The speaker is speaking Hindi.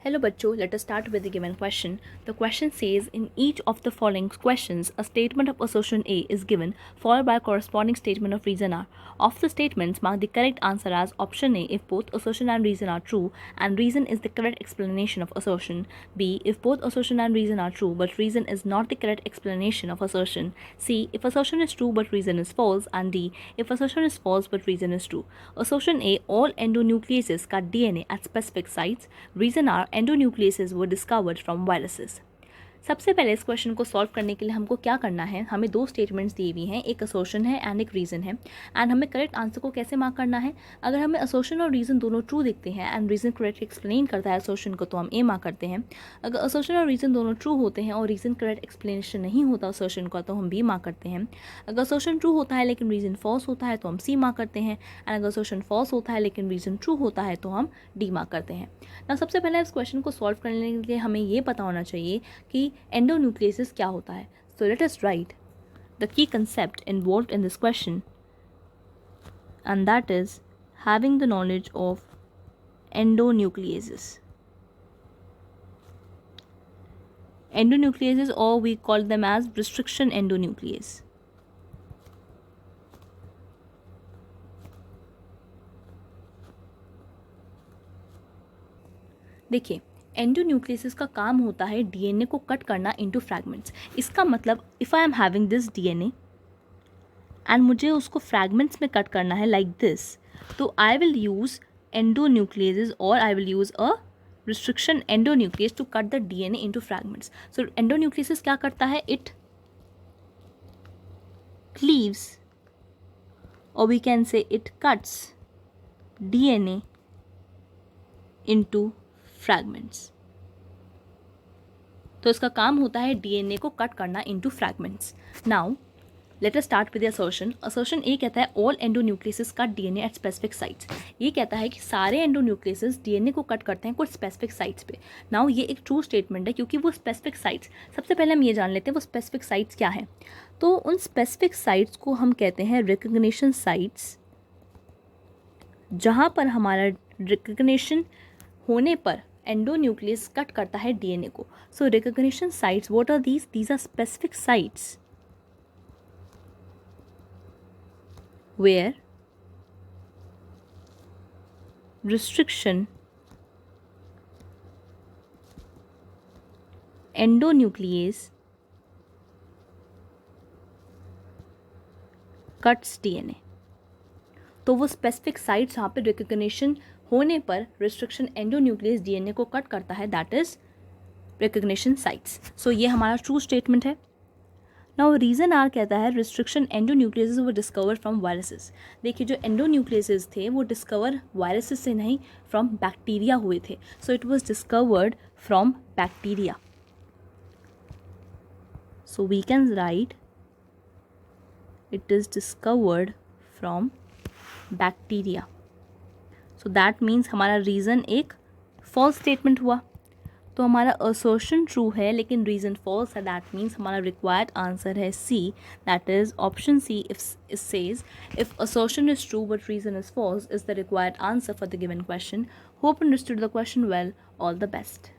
Hello bachcho, let us start with the given question. The question says in each of the following questions a statement of assertion A is given followed by a corresponding statement of reason R. Of the statements mark the correct answer as option A if both assertion and reason are true and reason is the correct explanation of assertion. B if both assertion and reason are true but reason is not the correct explanation of assertion. C if assertion is true but reason is false, and D if assertion is false but reason is true. Assertion A, all endonucleases cut DNA at specific sites. Reason R, endonucleases were discovered from viruses. सबसे पहले इस क्वेश्चन को सॉल्व करने के लिए हमको क्या करना है, हमें दो स्टेटमेंट्स दी हुई हैं, एक असर्शन है एंड एक रीज़न है, एंड हमें करेक्ट आंसर को कैसे मार्क करना है. अगर हमें असर्शन और रीज़न दोनों ट्रू दिखते हैं एंड रीज़न करेक्ट एक्सप्लेन करता है असर्शन को तो हम ए मार्क करते हैं. अगर असर्शन और रीज़न दोनों ट्रू होते हैं और रीज़न करेक्ट एक्सप्लेनेशन नहीं होता असर्शन का तो हम बी मार्क करते हैं. अगर असर्शन ट्रू होता है लेकिन रीज़न फॉल्स होता है तो हम सी मार्क करते हैं, एंड अगर असर्शन फॉल्स होता है लेकिन रीज़न ट्रू होता है तो हम डी मार्क करते हैं. ना सबसे पहले इस क्वेश्चन को सॉल्व करने के लिए हमें ये पता होना चाहिए कि एंडोन्यूक्लियस क्या होता है. So let us write the key concept involved in this question, and that is having the knowledge of endonucleases. Endonucleases, or we call them as restriction endonuclease. देखिए, एंडोन्यूक्लियस का काम होता है डीएनए को कट करना इनटू फ्रैगमेंट्स. इसका मतलब if I am having this DNA and मुझे उसको फ्रैगमेंट्स में कट करना है लाइक दिस, तो आई विल यूज़ एंडोन्यूक्लियस और I will use a restriction endonuclease to cut the DNA into fragments. So endonuclease क्या करता है, इट क्लीव्स और we can say it cuts DNA into fragments. तो इसका काम होता है डीएनए को कट करना into fragments. Now let us start with the assertion. Assertion A कहता है all endonuclease cut DNA at specific sites. ये कहता है कि सारे एंडोन्यूक्लियस डीएनए को कट करते हैं कुछ स्पेसिफिक साइट्स पे. नाउ ये एक ट्रू स्टेटमेंट है क्योंकि वो स्पेसिफिक साइट्स, सबसे पहले हम ये जान लेते हैं वो स्पेसिफिक साइट्स क्या हैं. तो उन स्पेसिफिक साइट्स को हम कहते हैं रिकग्निशन साइट्स, जहाँ पर हमारा रिकग्निशन होने पर एंडोन्यूक्लियस कट करता है डीएनए को. So recognition sites, what are these are specific sites where restriction endonuclease cuts DNA. तो वो स्पेसिफिक साइट्स जहाँ पे रिकग्निशन होने पर रिस्ट्रिक्शन एंडोन्यूक्लियस डीएनए को कट करता है, that is recognition sites. So ये हमारा ट्रू स्टेटमेंट है. नाउ रीज़न आर कहता है रिस्ट्रिक्शन एंडोन्यूक्लियस वो डिस्कवर फ्रॉम वायरसेस. देखिए, जो एंडोन्यूक्लियस थे वो डिस्कवर वायरसेस से नहीं, फ्रॉम बैक्टीरिया हुए थे. So it was discovered from bacteria. So we can write it is discovered from bacteria. So that means हमारा रीज़न एक फॉल्स स्टेटमेंट हुआ. तो हमारा असर्शन ट्रू है लेकिन रीज़न फॉल्स है. दैट मीन्स हमारा रिक्वायर्ड आंसर है C, that is option C. If it says if assertion is true but reason is false is the required answer for the given question. Hope understood the question well. All the best.